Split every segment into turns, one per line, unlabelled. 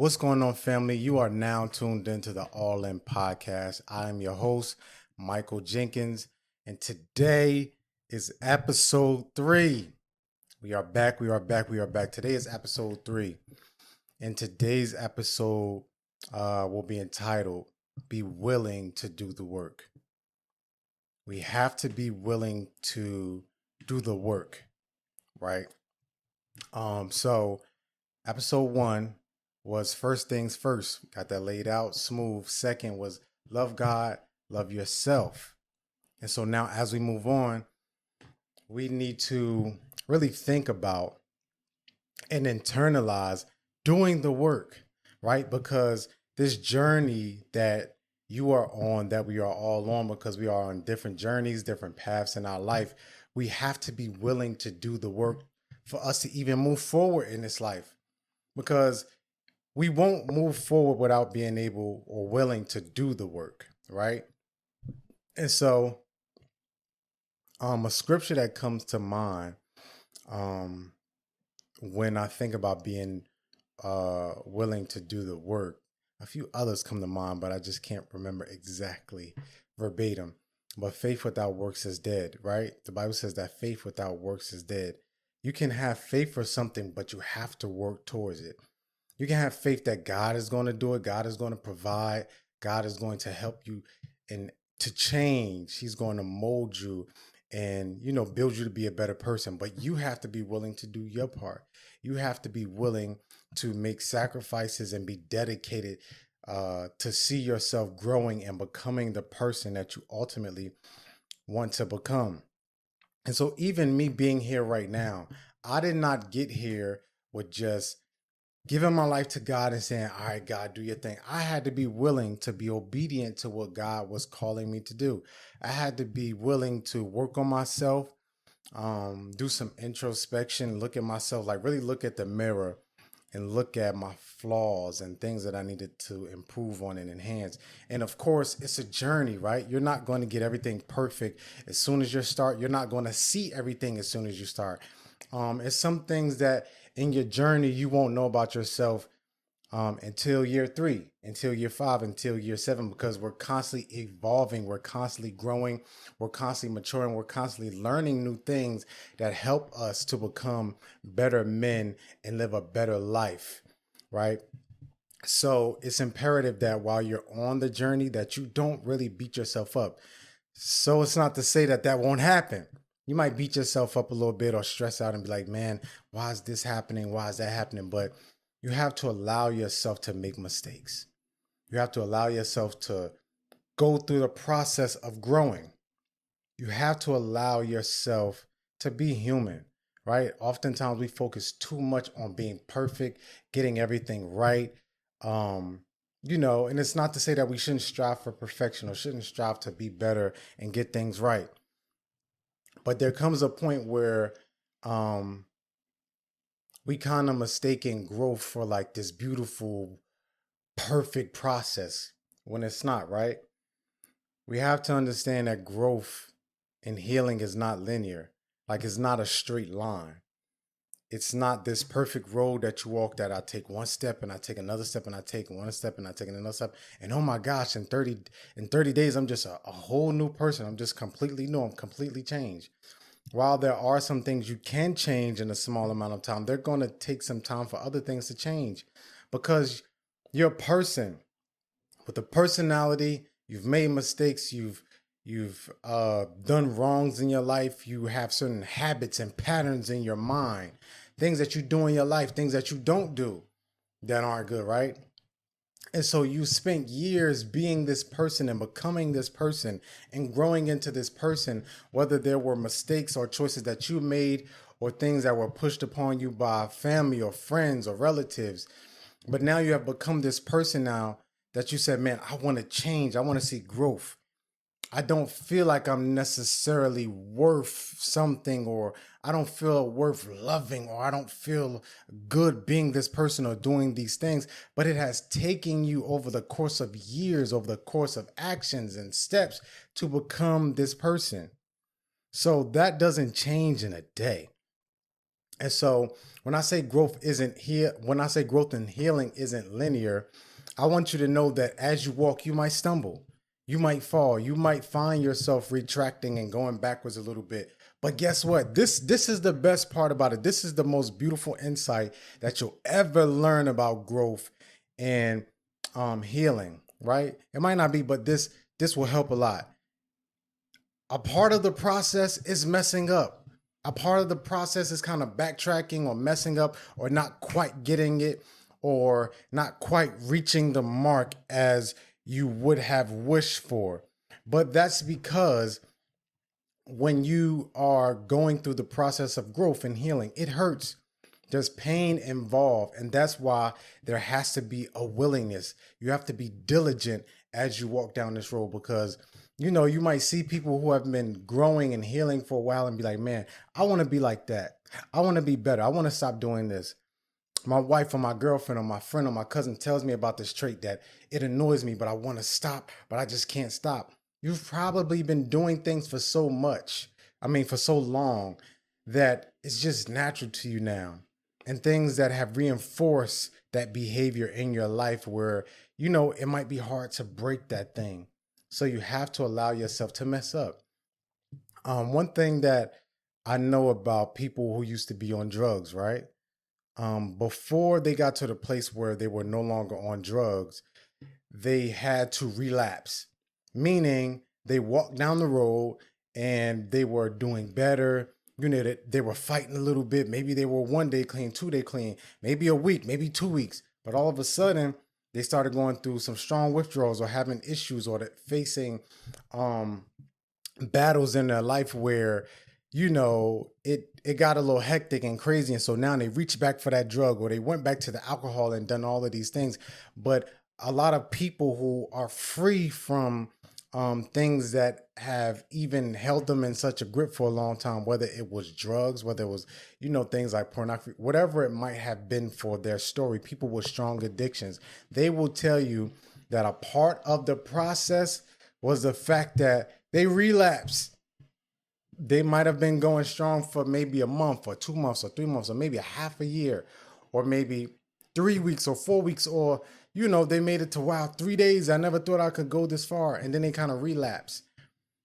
What's going on, family? You are now tuned into the All In Podcast. I am your host, Michael Jenkins, and today is episode 3. We are back. Today is episode 3. And today's episode will be entitled, Be Willing to Do the Work. We have to be willing to do the work, right? So episode 1 was first things first. Got that laid out smooth. Second was love God, love yourself. And so now as we move on, we need to really think about and internalize doing the work, right? Because this journey that you are on, that we are all on, because we are on different journeys, different paths in our life, we have to be willing to do the work for us to even move forward in this life. Because we won't move forward without being able or willing to do the work, right? And so, a scripture that comes to mind when I think about being willing to do the work, a few others come to mind, but I just can't remember exactly verbatim. But faith without works is dead, right? The Bible says that faith without works is dead. You can have faith for something, but you have to work towards it. You can have faith that God is going to do it. God is going to provide. God is going to help you and to change. He's going to mold you and, build you to be a better person. But you have to be willing to do your part. You have to be willing to make sacrifices and be dedicated to see yourself growing and becoming the person that you ultimately want to become. And so even me being here right now, I did not get here with just giving my life to God and saying, all right, God, do your thing. I had to be willing to be obedient to what God was calling me to do. I had to be willing to work on myself, do some introspection, look at myself, like really look at the mirror and look at my flaws and things that I needed to improve on and enhance. And of course, it's a journey, right? You're not going to get everything perfect as soon as you start. You're not going to see everything as soon as you start. It's some things that in your journey you won't know about yourself until year 3, until year 5, until year 7, because we're constantly evolving, we're constantly growing, we're constantly maturing, we're constantly learning new things that help us to become better men and live a better life, right? So it's imperative that while you're on the journey that you don't really beat yourself up. So it's not to say that that won't happen. You might beat yourself up a little bit or stress out and be like, man, why is this happening? Why is that happening? But you have to allow yourself to make mistakes. You have to allow yourself to go through the process of growing. You have to allow yourself to be human, right? Oftentimes we focus too much on being perfect, getting everything right. And it's not to say that we shouldn't strive for perfection or shouldn't strive to be better and get things right. But there comes a point where we kind of mistaken growth for like this beautiful, perfect process when it's not, right? We have to understand that growth and healing is not linear. Like it's not a straight line. It's not this perfect road that you walk that I take one step and I take another step and I take one step and I take another step. And oh my gosh, in 30 days, I'm just a whole new person. I'm just completely new. I'm completely changed. While there are some things you can change in a small amount of time, they're going to take some time for other things to change because you're a person with a personality. You've made mistakes. You've done wrongs in your life. You have certain habits and patterns in your mind, things that you do in your life, things that you don't do that aren't good, right? And so you spent years being this person and becoming this person and growing into this person, whether there were mistakes or choices that you made or things that were pushed upon you by family or friends or relatives. But now you have become this person now that you said, man, I want to change. I want to see growth. I don't feel like I'm necessarily worth something, or I don't feel worth loving, or I don't feel good being this person or doing these things. But it has taken you over the course of years, over the course of actions and steps to become this person. So that doesn't change in a day. And so when I say growth isn't here, when I say growth and healing isn't linear, I want you to know that as you walk, you might stumble, you might fall, you might find yourself retracting and going backwards a little bit. But guess what? This is the best part about it. This is the most beautiful insight that you'll ever learn about growth and healing. Right? It might not be, but this will help a lot. A part of the process is messing up. A part of the process is kind of backtracking or messing up or not quite getting it or not quite reaching the mark as you would have wished for. But that's because when you are going through the process of growth and healing, it hurts. There's pain involved. And that's why there has to be a willingness. You have to be diligent as you walk down this road because, you know, you might see people who have been growing and healing for a while and be like, man, I want to be like that. I want to be better. I want to stop doing this. My wife or my girlfriend or my friend or my cousin tells me about this trait that it annoys me, but I want to stop, but I just can't stop. You've probably been doing things for so much, for so long, that it's just natural to you now. And things that have reinforced that behavior in your life where, you know, it might be hard to break that thing. So you have to allow yourself to mess up. One thing that I know about people who used to be on drugs, right? Before they got to the place where they were no longer on drugs, they had to relapse, meaning they walked down the road and they were doing better. You know, that they were fighting a little bit. Maybe they were 1 day clean, 2 day clean, maybe a week, maybe 2 weeks. But all of a sudden, they started going through some strong withdrawals or having issues or facing battles in their life where, you know, it got a little hectic and crazy. And so now they reached back for that drug or they went back to the alcohol and done all of these things. But a lot of people who are free from things that have even held them in such a grip for a long time, whether it was drugs, whether it was, you know, things like pornography, whatever it might have been for their story, people with strong addictions, they will tell you that a part of the process was the fact that they relapsed. They might have been going strong for maybe a month or 2 months or 3 months or maybe a half a year or maybe 3 weeks or 4 weeks or, you know, they made it to, wow, 3 days. I never thought I could go this far. And then they kind of relapse.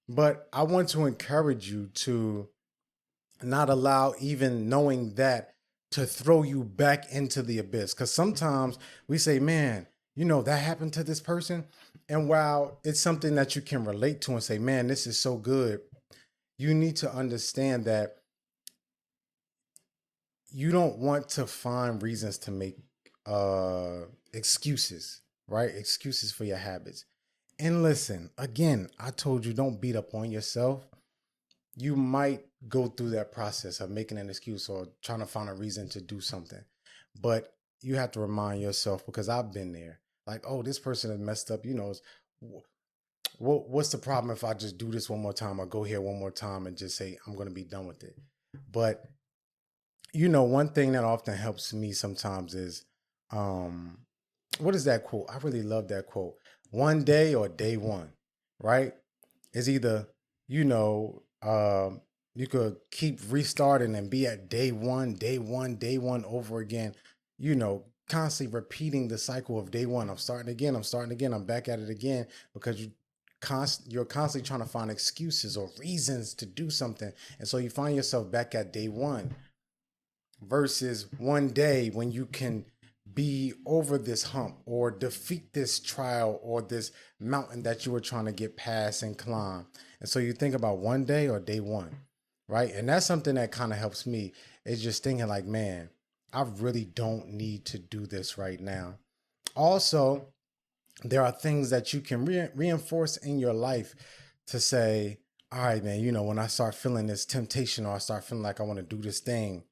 But I want to encourage you to not allow even knowing that to throw you back into the abyss. Because sometimes we say, man, you know, that happened to this person. And while it's something that you can relate to and say, man, this is so good, you need to understand that you don't want to find reasons to make excuses, right? Excuses for your habits. And listen, again, I told you don't beat up on yourself. You might go through that process of making an excuse or trying to find a reason to do something. But you have to remind yourself, because I've been there, like, oh, this person has messed up, you know, what's the problem if I just do this one more time or go here one more time and just say, I'm going to be done with it. But, you know, one thing that often helps me sometimes is, what is that quote? I really love that quote. One day or day one, right? It's either, you know, you could keep restarting and be at day one, day one, day one over again, you know, constantly repeating the cycle of day one. I'm starting again, I'm starting again, I'm back at it again, because you're constantly trying to find excuses or reasons to do something. And so you find yourself back at day one versus one day when you can be over this hump or defeat this trial or this mountain that you were trying to get past and climb. And so you think about one day or day one, right? And that's something that kind of helps me. It's just thinking like, man, I really don't need to do this right now. Also, there are things that you can reinforce in your life to say, all right, man, you know, when I start feeling this temptation or I start feeling like I want to do this thing,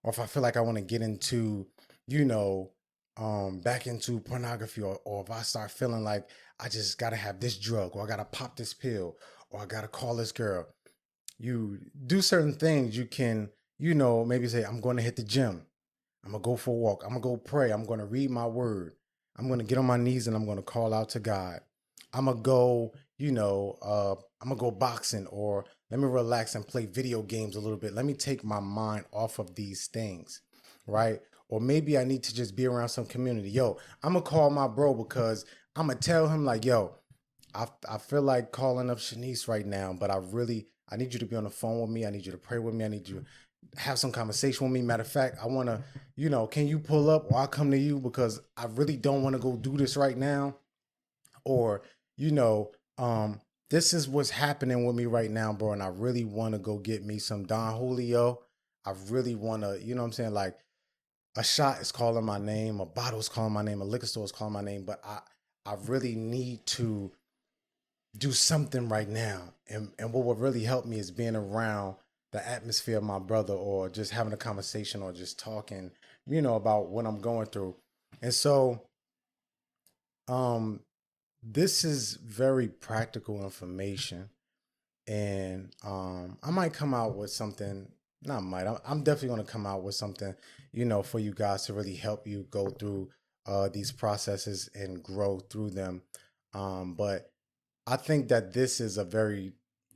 or if I feel like I want to get into, you know, back into pornography, or if I start feeling like I just got to have this drug, or I got to pop this pill, or I got to call this girl, you do certain things. You can, you know, maybe say, I'm going to hit the gym. I'm going to go for a walk. I'm going to go pray. I'm going to read my word. I'm going to get on my knees and I'm going to call out to God. I'm going to go, you know, I'm going to go boxing, or let me relax and play video games a little bit. Let me take my mind off of these things. right? Or maybe I need to just be around some community. Yo, I'm gonna call my bro because I'm gonna tell him like, yo, I feel like calling up Shanice right now, but I need you to be on the phone with me. I need you to pray with me. I need you to have some conversation with me. Matter of fact, I want to, can you pull up or I'll come to you because I really don't want to go do this right now. Or, you know, um, this is what's happening with me right now, bro. And I really want to go get me some Don Julio. I really want to, you know what I'm saying? Like a shot is calling my name, a bottle is calling my name, a liquor store is calling my name, but I really need to do something right now. And what would really help me is being around the atmosphere of my brother or just having a conversation or just talking, about what I'm going through. And so um this is very practical information. And I might come out with something, not might, I'm definitely going to come out with something, for you guys to really help you go through these processes and grow through them. But I think that this is a very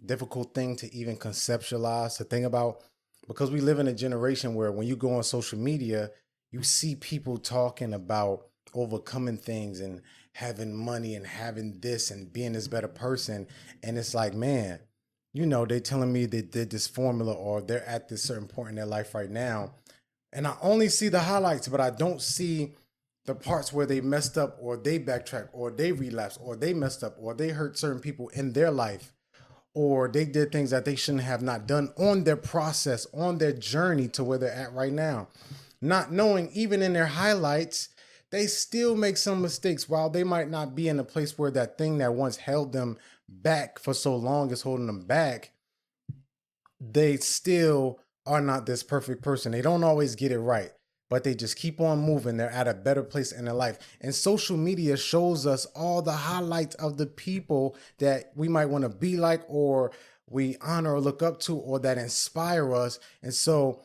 difficult thing to even conceptualize, to think about, because we live in a generation where when you go on social media, you see people talking about overcoming things and having money and having this and being this better person. And it's like, man, they telling me they did this formula or they're at this certain point in their life right now. And I only see the highlights, but I don't see the parts where they messed up or they backtrack or they relapsed or they messed up or they hurt certain people in their life or they did things that they shouldn't have not done on their process, on their journey to where they're at right now. Not knowing even in their highlights, they still make some mistakes. While they might not be in a place where that thing that once held them back for so long is holding them back, they still are not this perfect person. They don't always get it right, but they just keep on moving. They're at a better place in their life. And social media shows us all the highlights of the people that we might want to be like, or we honor or look up to, or that inspire us. And so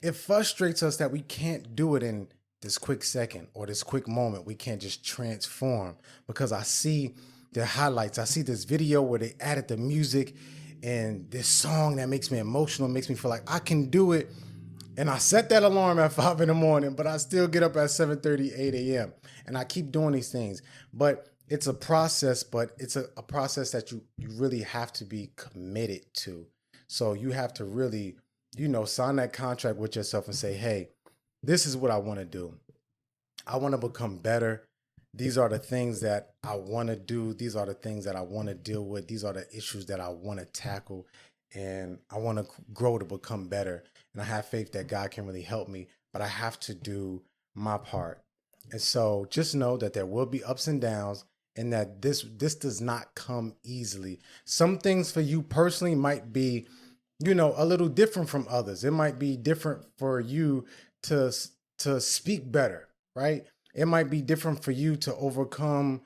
it frustrates us that we can't do it in this quick second or this quick moment. We can't just transform, because I see the highlights. I see this video where they added the music and this song that makes me emotional, makes me feel like I can do it. And I set that alarm at 5 in the morning, but I still get up at 7:30, 8 a.m. And I keep doing these things. But it's a process, but it's a process that you really have to be committed to. So you have to really, sign that contract with yourself and say, hey, this is what I want to do. I want to become better. These are the things that I want to do. These are the things that I want to deal with. These are the issues that I want to tackle. And I want to grow to become better. And I have faith that God can really help me, but I have to do my part. And so just know that there will be ups and downs, and that this does not come easily. Some things for you personally might be, a little different from others. It might be different for you to speak better, right? It might be different for you to overcome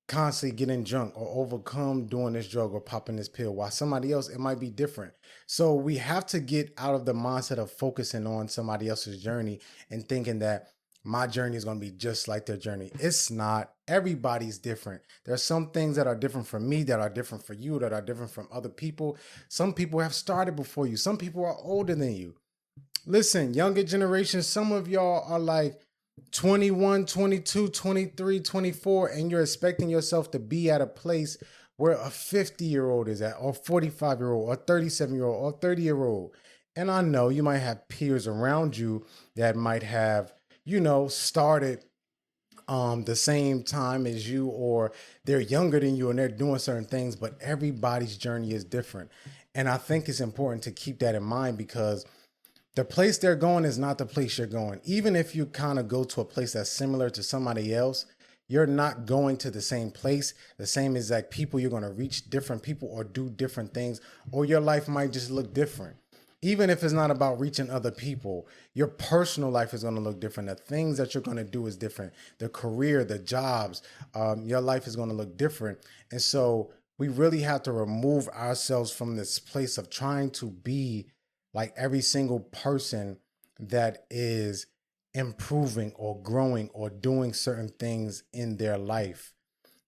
constantly getting drunk or overcome doing this drug or popping this pill, while somebody else, it might be different. So we have to get out of the mindset of focusing on somebody else's journey and thinking that my journey is going to be just like their journey. It's not. Everybody's different. There's some things that are different from me, that are different for you, that are different from other people. Some people have started before you. Some people are older than you. Listen, younger generation, some of y'all are like 21, 22, 23, 24, and you're expecting yourself to be at a place where a 50-year-old is at, or 45-year-old, or 37-year-old, or 30-year-old. And I know you might have peers around you that might have, started the same time as you, or they're younger than you and they're doing certain things, but everybody's journey is different. And I think it's important to keep that in mind, because the place they're going is not the place you're going. Even if you kind of go to a place that's similar to somebody else, you're not going to the same place, the same exact people. You're going to reach different people or do different things, or your life might just look different. Even if it's not about reaching other people, your personal life is going to look different. The things that you're going to do is different. The career, the jobs, your life is going to look different. And so we really have to remove ourselves from this place of trying to be like every single person that is improving or growing or doing certain things in their life.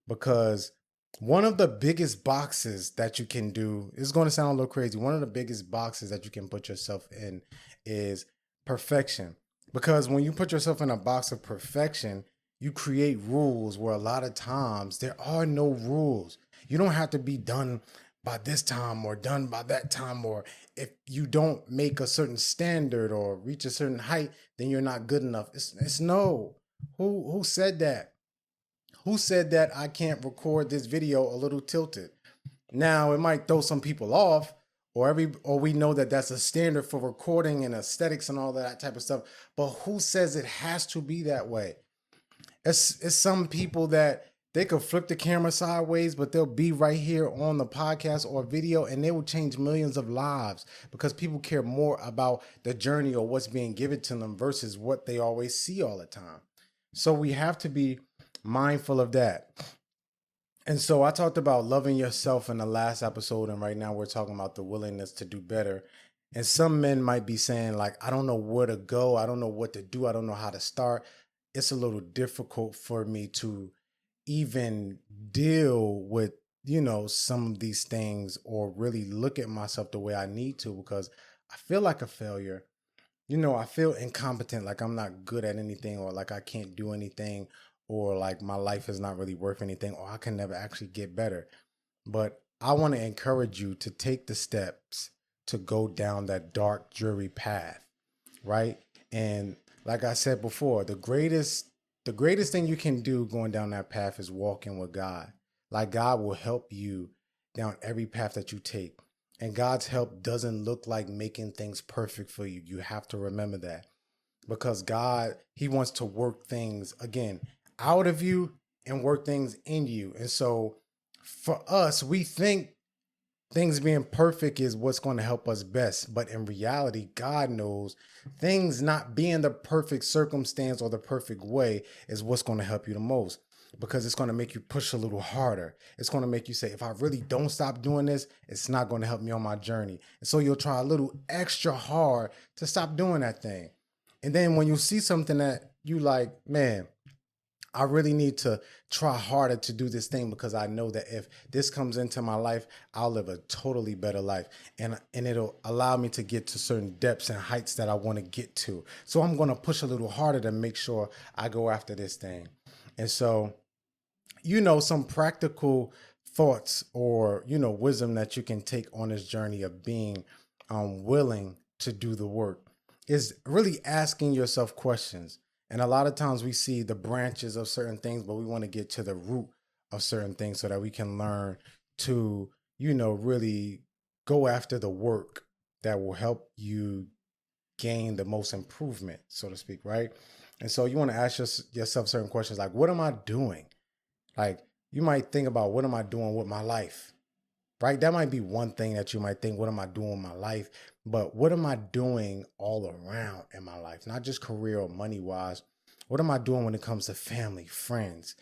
Because one of the biggest boxes that you can do, is going to sound a little crazy, one of the biggest boxes that you can put yourself in is perfection. Because when you put yourself in a box of perfection, you create rules where a lot of times there are no rules. You don't have to be done by this time or done by that time, or if you don't make a certain standard or reach a certain height, then you're not good enough. It's no. Who said that? Who said that I can't record this video a little tilted? Now it might throw some people off, or we know that that's a standard for recording and aesthetics and all that type of stuff. But who says it has to be that way? It's some people that they could flip the camera sideways, but they'll be right here on the podcast or video, and they will change millions of lives because people care more about the journey or what's being given to them versus what they always see all the time. So we have to be mindful of that. And so I talked about loving yourself in the last episode, and right now we're talking about the willingness to do better. And some men might be saying, like, I don't know where to go. I don't know what to do. I don't know how to start. It's a little difficult for me to even deal with, some of these things or really look at myself the way I need to because I feel like a failure. I feel incompetent, like I'm not good at anything or like I can't do anything or like my life is not really worth anything or I can never actually get better. But I want to encourage you to take the steps to go down that dark, dreary path, right? And like I said before, the greatest thing you can do going down that path is walking with God. Like God will help you down every path that you take. And God's help doesn't look like making things perfect for you. You have to remember that. Because God, he wants to work things again out of you and work things in you. And so for us, we think things being perfect is what's going to help us best. But in reality, God knows things not being the perfect circumstance or the perfect way is what's going to help you the most. Because it's going to make you push a little harder. It's going to make you say, if I really don't stop doing this, it's not going to help me on my journey. And so you'll try a little extra hard to stop doing that thing. And then when you see something that you like, man, I really need to try harder to do this thing because I know that if this comes into my life, I'll live a totally better life. And it'll allow me to get to certain depths and heights that I want to get to. So I'm going to push a little harder to make sure I go after this thing. And so, some practical thoughts or, wisdom that you can take on this journey of being willing to do the work is really asking yourself questions. And a lot of times we see the branches of certain things, but we want to get to the root of certain things so that we can learn to, really go after the work that will help you gain the most improvement, so to speak, right? And so you want to ask yourself certain questions like, what am I doing? Like you might think about, what am I doing with my life? Right? That might be one thing that you might think, what am I doing with my life? But what am I doing all around in my life? Not just career or money wise. What am I doing when it comes to family, friends,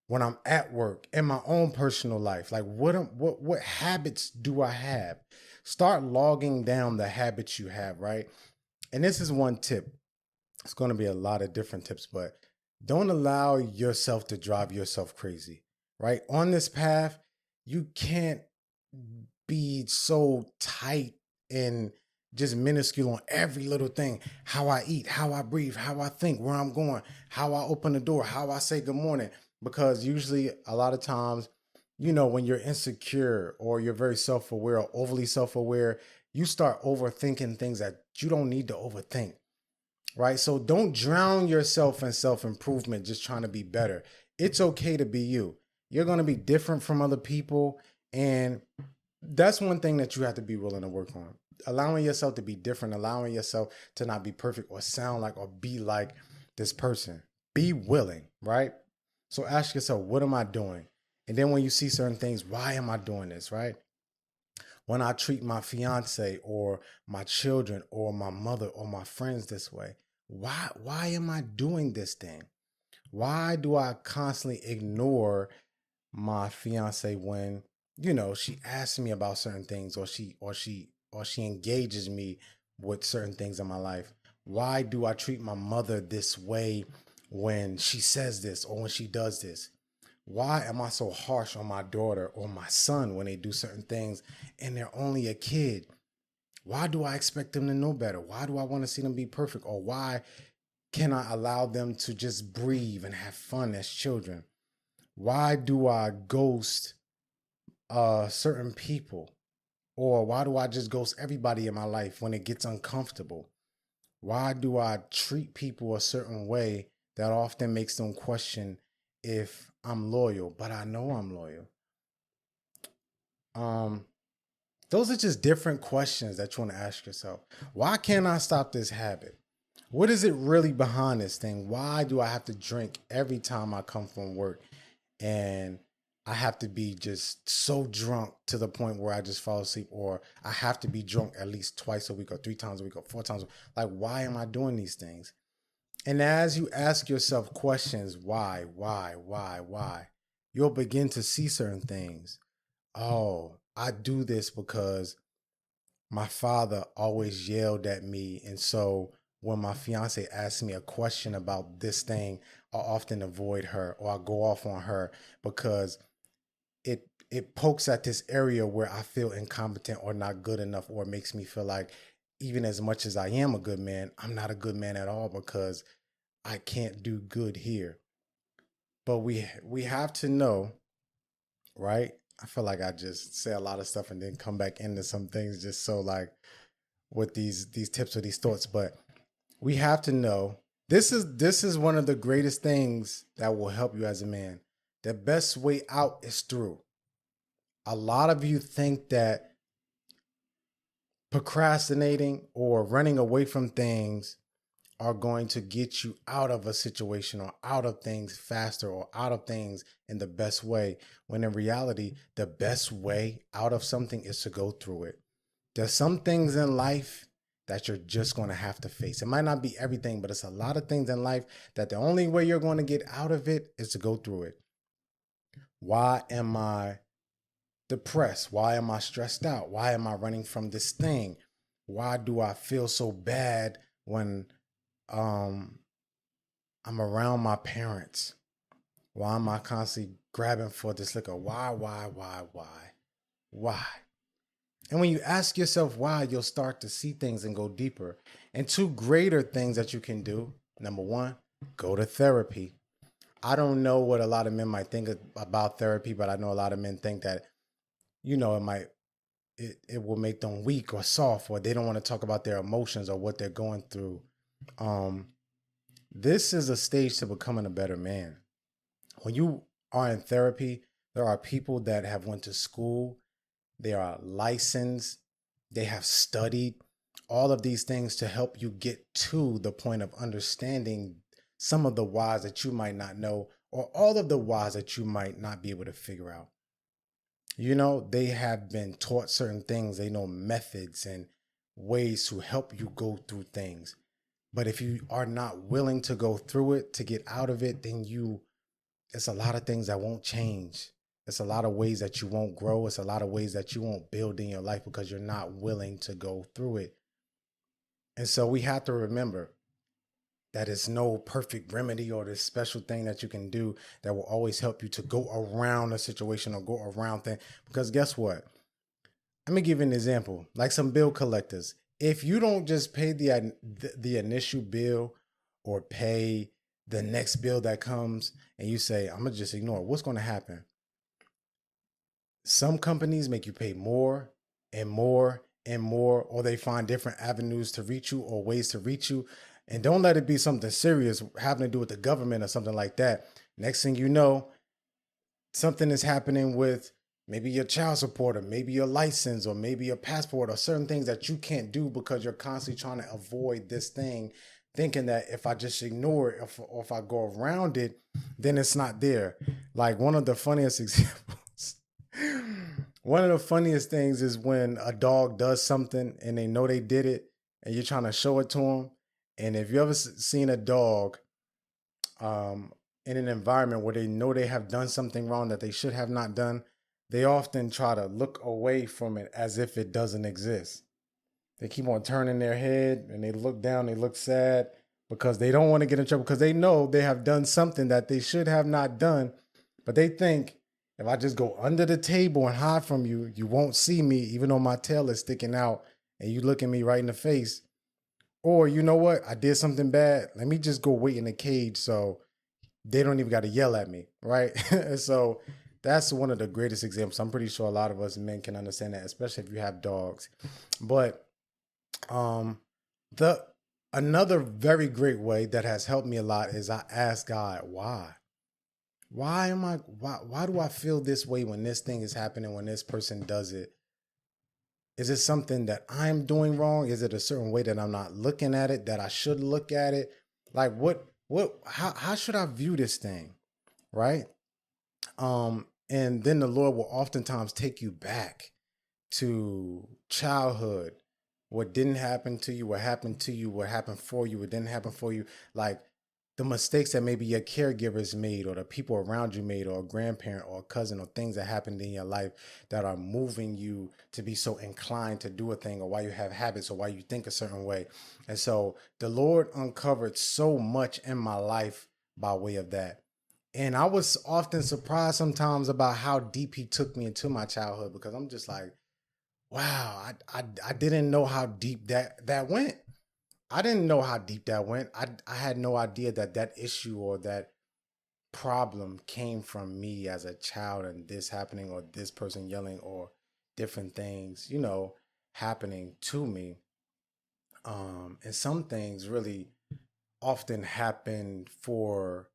when I'm at work, in my own personal life? Like what habits do I have? Start logging down the habits you have, right? And this is one tip. It's going to be a lot of different tips, but don't allow yourself to drive yourself crazy, right? On this path, you can't be so tight and just minuscule on every little thing. How I eat, how I breathe, how I think, where I'm going, how I open the door, how I say good morning. Because usually a lot of times, when you're insecure or you're very self-aware or overly self-aware, you start overthinking things that you don't need to overthink. Right? So don't drown yourself in self-improvement just trying to be better. It's okay to be you. You're going to be different from other people. And that's one thing that you have to be willing to work on. Allowing yourself to be different, allowing yourself to not be perfect or sound like or be like this person. Be willing, right? So ask yourself, what am I doing? And then when you see certain things, why am I doing this, right? When I treat my fiance or my children or my mother or my friends this way, why am I doing this thing? Why do I constantly ignore my fiance when, she asks me about certain things or she engages me with certain things in my life? Why do I treat my mother this way when she says this or when she does this? Why am I so harsh on my daughter or my son when they do certain things and they're only a kid? Why do I expect them to know better? Why do I want to see them be perfect? Or why can I allow them to just breathe and have fun as children? Why do I ghost certain people? Or why do I just ghost everybody in my life when it gets uncomfortable? Why do I treat people a certain way that often makes them question if I'm loyal, but I know I'm loyal? Um, those are just different questions that you want to ask yourself. Why can't I stop this habit? What is it really behind this thing? Why do I have to drink every time I come from work? And I have to be just so drunk to the point where I just fall asleep, or I have to be drunk at least twice a week, or 3 times a week, or 4 times a week. Like, why am I doing these things? And as you ask yourself questions, why, you'll begin to see certain things. Oh, I do this because my father always yelled at me. And so when my fiance asks me a question about this thing, I often avoid her, or I go off on her because it pokes at this area where I feel incompetent or not good enough, or makes me feel like even as much as I am a good man, I'm not a good man at all because I can't do good here. But we have to know, right? I feel like I just say a lot of stuff and then come back into some things just so like with these tips or these thoughts, but we have to know this is one of the greatest things that will help you as a man. The best way out is through. A lot of you think that procrastinating or running away from things are going to get you out of a situation or out of things faster or out of things in the best way, when in reality, the best way out of something is to go through it. There's some things in life that you're just going to have to face. It might not be everything, but it's a lot of things in life that the only way you're going to get out of it is to go through it. Why am I depressed? Why am I stressed out? Why am I running from this thing? Why do I feel so bad when um I'm around my parents? Why am I constantly grabbing for this liquor? Why? And when you ask yourself why, you'll start to see things and go deeper. And two greater things that you can do. Number one, go to therapy. I don't know what a lot of men might think about therapy, but I know a lot of men think that, it will make them weak or soft, or they don't want to talk about their emotions or what they're going through. Um, this is a stage to becoming a better man. When you are in therapy, there are people that have went to school, they are licensed, they have studied all of these things to help you get to the point of understanding some of the whys that you might not know, or all of the whys that you might not be able to figure out. They have been taught certain things, they know methods and ways to help you go through things. But if you are not willing to go through it to get out of it, then it's a lot of things that won't change. It's a lot of ways that you won't grow. It's a lot of ways that you won't build in your life because you're not willing to go through it. And so we have to remember that it's no perfect remedy or this special thing that you can do that will always help you to go around a situation or go around things. Because guess what? Let me give you an example. Like some bill collectors. If you don't just pay the initial bill or pay the next bill that comes, and you say, I'm going to just ignore it, what's going to happen? Some companies make you pay more and more and more, or they find different avenues to reach you or ways to reach you. And don't let it be something serious having to do with the government or something like that. Next thing you know, something is happening with maybe your child support, or maybe your license, or maybe your passport, or certain things that you can't do because you're constantly trying to avoid this thing, thinking that if I just ignore it, or if I go around it, then it's not there. Like one of the funniest examples, one of the funniest things is when a dog does something and they know they did it, and you're trying to show it to them. And if you ever seen a dog um, in an environment where they know they have done something wrong that they should have not done, they often try to look away from it as if it doesn't exist. They keep on turning their head and they look down, they look sad because they don't want to get in trouble, because they know they have done something that they should have not done. But they think, if I just go under the table and hide from you, you won't see me, even though my tail is sticking out and you look at me right in the face. Or you know what? I did something bad. Let me just go wait in the cage so they don't even got to yell at me, right? And so that's one of the greatest examples. I'm pretty sure a lot of us men can understand that, especially if you have dogs. But um the another very great way that has helped me a lot is I ask God, why? Why do I feel this way when this thing is happening, when this person does it? Is it something that I'm doing wrong? Is it a certain way that I'm not looking at it that I should look at it? Like how should I view this thing? Right? And then the Lord will oftentimes take you back to childhood. What didn't happen to you, what happened to you, what happened for you, what didn't happen for you. Like the mistakes that maybe your caregivers made or the people around you made or a grandparent or a cousin or things that happened in your life that are moving you to be so inclined to do a thing or why you have habits or why you think a certain way. And so the Lord uncovered so much in my life by way of that. And I was often surprised sometimes about how deep he took me into my childhood because I'm just like, wow, I didn't know how deep that went. I didn't know how deep that went. I had no idea that that issue or that problem came from me as a child and this happening or this person yelling or different things, happening to me. And some things really often happen for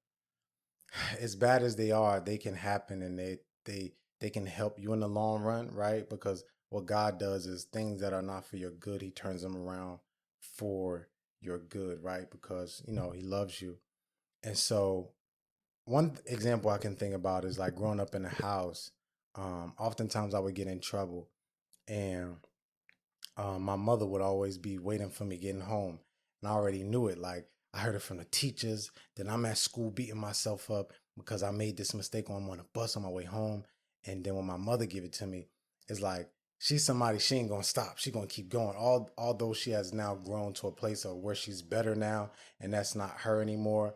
as bad as they are, they can happen and they can help you in the long run, right? Because what God does is things that are not for your good, he turns them around for your good, right? Because, he loves you. And so one example I can think about is like growing up in a house. Oftentimes I would get in trouble and my mother would always be waiting for me getting home. And I already knew it. Like I heard it from the teachers. Then I'm at school beating myself up because I made this mistake on a bus on my way home. And then when my mother give it to me, it's like she's somebody, she ain't gonna stop. She gonna keep going. Although she has now grown to a place of where she's better now, and that's not her anymore.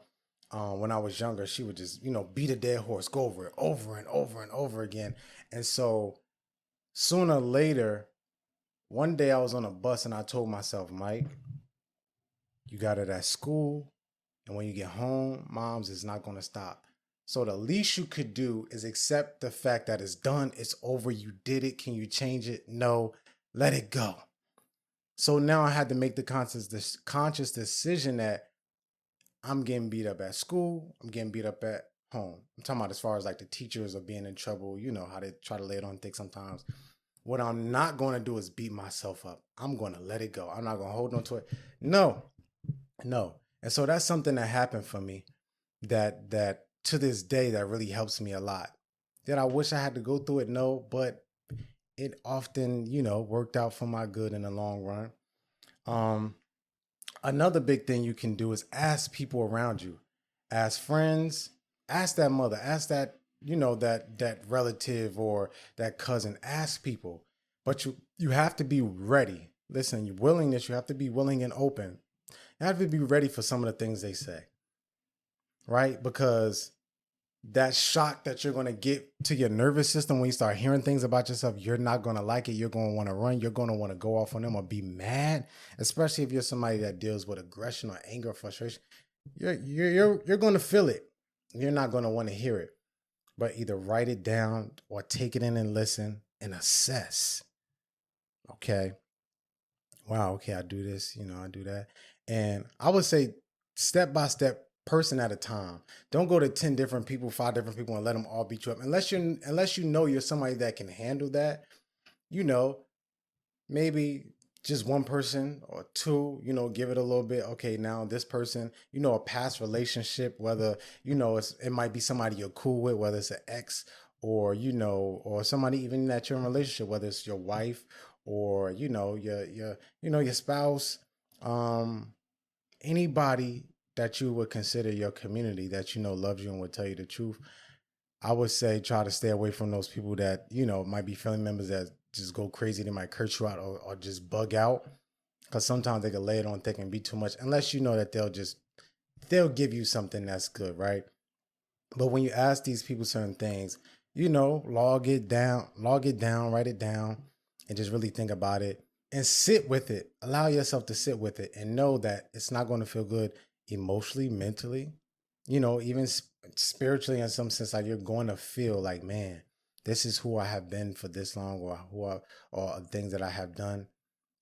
When I was younger, she would just, beat a dead horse, go over it over and over and over again. And so sooner or later, one day I was on a bus and I told myself, Mike, you got it at school. And when you get home, mom's is not going to stop. So the least you could do is accept the fact that it's done. It's over. You did it. Can you change it? No, let it go. So now I had to make the conscious decision that I'm getting beat up at school. I'm getting beat up at home. I'm talking about as far as like the teachers are being in trouble. You know how they try to lay it on thick sometimes. What I'm not going to do is beat myself up. I'm going to let it go. I'm not going to hold on to it. No, no. And so that's something that happened for me that to this day that really helps me a lot. Did I wish I had to go through it? No, but it often, worked out for my good in the long run. Um, Another big thing you can do is ask people around you, ask friends, ask that mother, ask that that relative or that cousin. Ask people, but you have to be ready. Listen, your willingness. You have to be willing and open. You have to be ready for some of the things they say, right? Because that shock that you're going to get to your nervous system when you start hearing things about yourself, you're not going to like it. You're going to want to run. You're going to want to go off on them or be mad, especially if you're somebody that deals with aggression or anger or frustration. You're going to feel it. You're not going to want to hear it, but either write it down or take it in and listen and assess. Okay. Wow. Okay. I do this, I do that. And I would say step by step, person at a time. Don't go to 10 different people, 5 different people and let them all beat you up. Unless you know you're somebody that can handle that, you know, maybe just one person or two, give it a little bit. Okay, now this person, a past relationship, whether, it might be somebody you're cool with, whether it's an ex or, or somebody even that you're in a relationship, whether it's your wife or, your spouse, anybody that you would consider your community that, loves you and would tell you the truth. I would say try to stay away from those people that, might be family members that just go crazy. They might curse you out or just bug out because sometimes they can lay it on thick and be too much unless you know that they'll give you something that's good, right? But when you ask these people certain things, log it down, write it down, and just really think about it. and sit with it. Allow yourself to sit with it and know that it's not going to feel good emotionally, mentally, even spiritually in some sense. Like you're going to feel like, man, this is who I have been for this long, or things that I have done.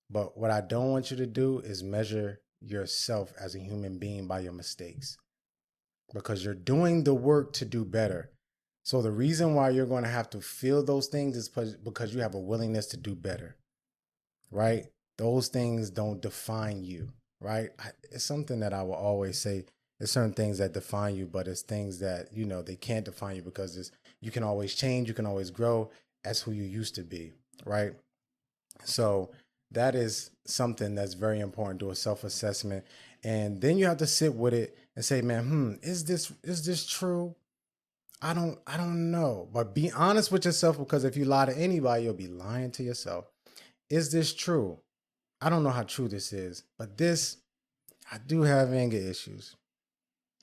But what I don't want you to do is measure yourself as a human being by your mistakes, because you're doing the work to do better. So the reason why you're going to have to feel those things is because you have a willingness to do better, right? Those things don't define you, right? It's something that I will always say. There's certain things that define you, but it's things that, they can't define you, because you can always change, you can always grow as who you used to be, right? So that is something that's very important. Do a self-assessment, and then you have to sit with it and say, man, is this true? I don't know. But be honest with yourself, because if you lie to anybody, you'll be lying to yourself. Is this true? I don't know how true this is, but I do have anger issues.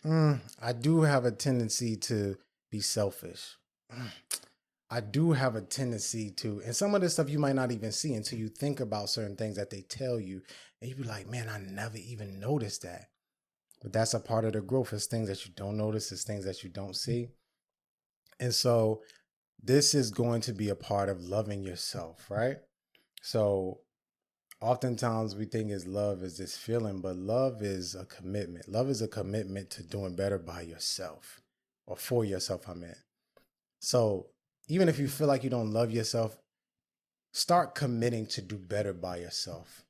I do have a tendency to be selfish. I do have a tendency to, and some of this stuff you might not even see until you think about certain things that they tell you, and you be like, man, I never even noticed that. But that's a part of the growth. It's things that you don't notice, it's things that you don't see. And so this is going to be a part of loving yourself, right? So oftentimes we think love is this feeling, but love is a commitment. Love is a commitment to doing better by yourself, or for yourself, I meant. So even if you feel like you don't love yourself, start committing to do better by yourself.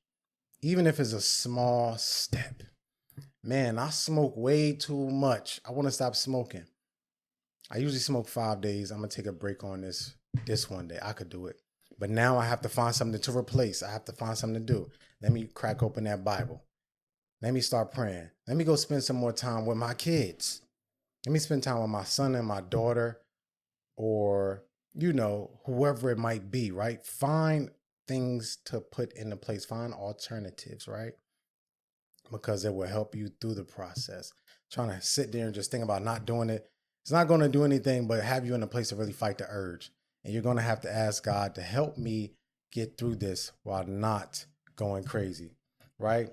Even if it's a small step. Man, I smoke way too much. I want to stop smoking. I usually smoke 5 days. I'm going to take a break on this one day. I could do it. But now I have to find something to replace. I have to find something to do. Let me crack open that Bible. Let me start praying. Let me go spend some more time with my kids. Let me spend time with my son and my daughter, or, whoever it might be, right? Find things to put into place. Find alternatives, right? Because it will help you through the process. Trying to sit there and just think about not doing it, it's not going to do anything but have you in a place to really fight the urge. And you're going to have to ask God to help me get through this while not going crazy, right?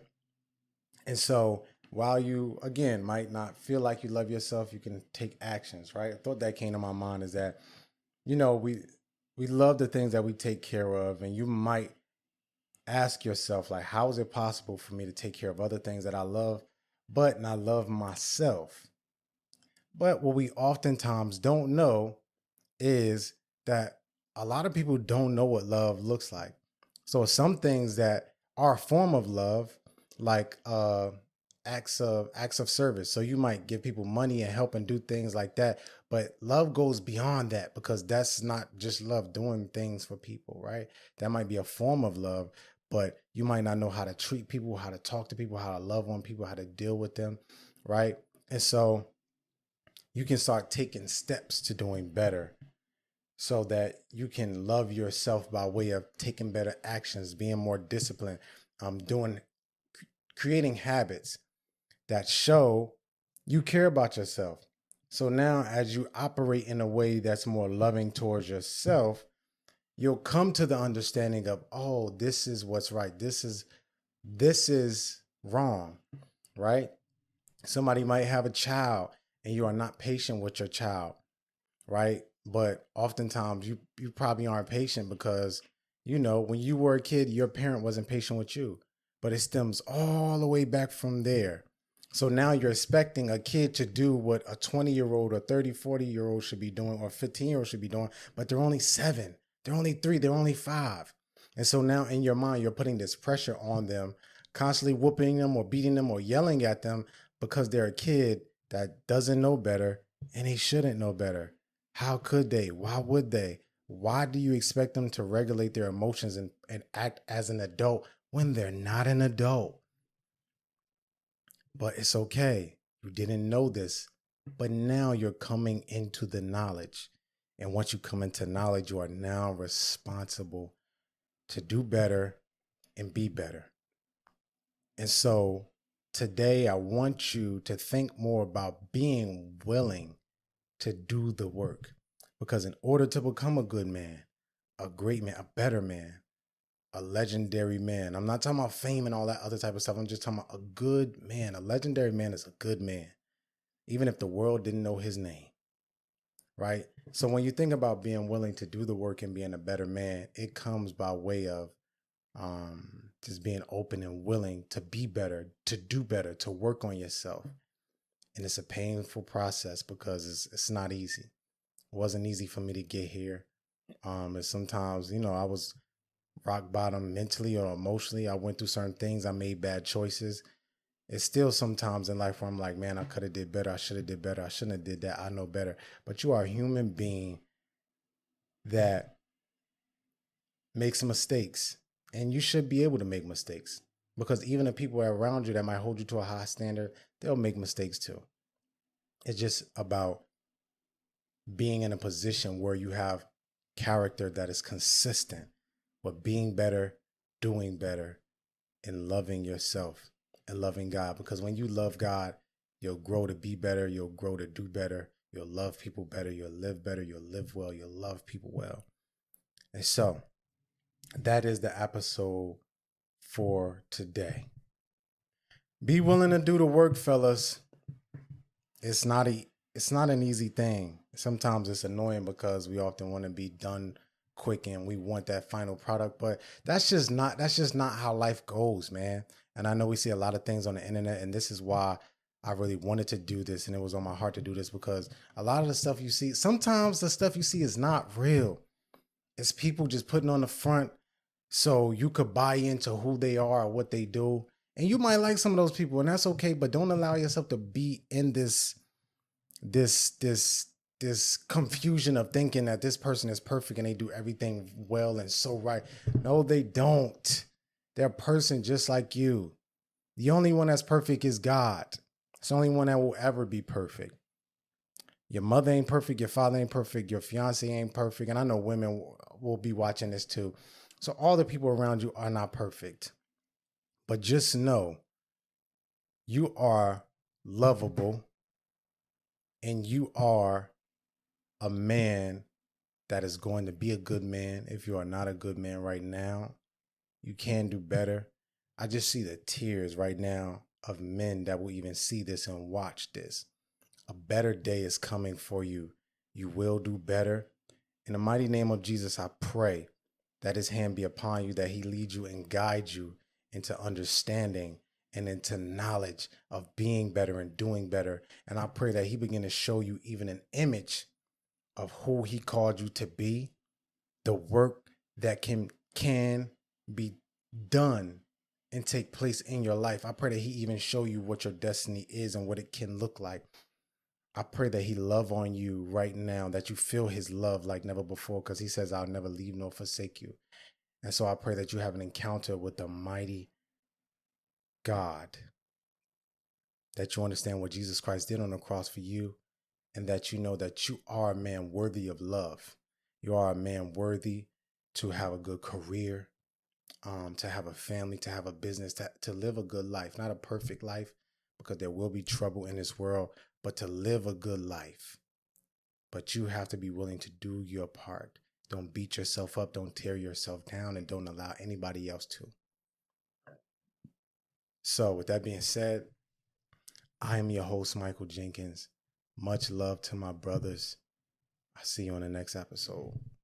And so while you, again, might not feel like you love yourself, you can take actions, right? A thought that came to my mind is that, we love the things that we take care of, and you might ask yourself, like, how is it possible for me to take care of other things that I love, but not love myself? But what we oftentimes don't know is that a lot of people don't know what love looks like. So some things that are a form of love, like acts of service. So you might give people money and help and do things like that. But love goes beyond that, because that's not just love doing things for people, right? That might be a form of love, but you might not know how to treat people, how to talk to people, how to love on people, how to deal with them, right? And so you can start taking steps to doing better, so that you can love yourself by way of taking better actions, being more disciplined, creating habits that show you care about yourself. So now, as you operate in a way that's more loving towards yourself, you'll come to the understanding of, oh, this is what's right. This is wrong, right? Somebody might have a child and you are not patient with your child, right? But oftentimes you probably aren't patient because, when you were a kid, your parent wasn't patient with you. But it stems all the way back from there. So now you're expecting a kid to do what a 20-year-old or 30, 40-year-old should be doing, or 15-year-old should be doing, but they're only 7, they're only 3, they're only 5. And so now in your mind, you're putting this pressure on them, constantly whooping them or beating them or yelling at them because they're a kid that doesn't know better, and they shouldn't know better. How could they? Why would they? Why do you expect them to regulate their emotions and act as an adult when they're not an adult? But it's okay. You didn't know this, but now you're coming into the knowledge. And once you come into knowledge, you are now responsible to do better and be better. And so today I want you to think more about being willing to do the work. Because in order to become a good man, a great man, a better man, a legendary man. I'm not talking about fame and all that other type of stuff. I'm just talking about a good man. A legendary man is a good man, even if the world didn't know his name, right? So when you think about being willing to do the work and being a better man, it comes by way of just being open and willing to be better, to do better, to work on yourself. And it's a painful process because it's not easy. It wasn't easy for me to get here. And sometimes, I was rock bottom mentally or emotionally. I went through certain things. I made bad choices. It's still sometimes in life where I'm like, man, I could have did better. I should have did better. I shouldn't have did that. I know better. But you are a human being that makes mistakes, and you should be able to make mistakes, because even the people around you that might hold you to a high standard, they'll make mistakes too. It's just about being in a position where you have character that is consistent with being better, doing better, and loving yourself and loving God. Because when you love God, you'll grow to be better. You'll grow to do better. You'll love people better. You'll live better. You'll live well. You'll love people well. And so that is the episode for today. Be willing to do the work, fellas. It's not an easy thing. Sometimes it's annoying because we often want to be done quick and we want that final product, but that's just not how life goes, man. And I know we see a lot of things on the internet, and this is why I really wanted to do this, and it was on my heart to do this, because a lot of the stuff you see, sometimes the stuff you see is not real. It's people just putting on the front so you could buy into who they are or what they do. And you might like some of those people, and that's okay, but don't allow yourself to be in this confusion of thinking that this person is perfect and they do everything well and so right. No, they don't. They're a person just like you. The only one that's perfect is God. It's the only one that will ever be perfect. Your mother ain't perfect. Your father ain't perfect. Your fiance ain't perfect. And I know women will be watching this too. So all the people around you are not perfect. But just know you are lovable, and you are a man that is going to be a good man. If you are not a good man right now, you can do better. I just see the tears right now of men that will even see this and watch this. A better day is coming for you. You will do better. In the mighty name of Jesus, I pray that his hand be upon you, that he lead you and guide you into understanding and into knowledge of being better and doing better. And I pray that he begin to show you even an image of who he called you to be, the work that can be done and take place in your life. I pray that he even show you what your destiny is and what it can look like. I pray that he love on you right now, that you feel his love like never before, because he says, I'll never leave nor forsake you. And so I pray that you have an encounter with the mighty God, that you understand what Jesus Christ did on the cross for you, and that you know that you are a man worthy of love. You are a man worthy to have a good career, to have a family, to have a business, to live a good life, not a perfect life, because there will be trouble in this world, but to live a good life. But you have to be willing to do your part. Don't beat yourself up, don't tear yourself down, and don't allow anybody else to. So with that being said, I am your host, Michael Jenkins. Much love to my brothers. I'll see you on the next episode.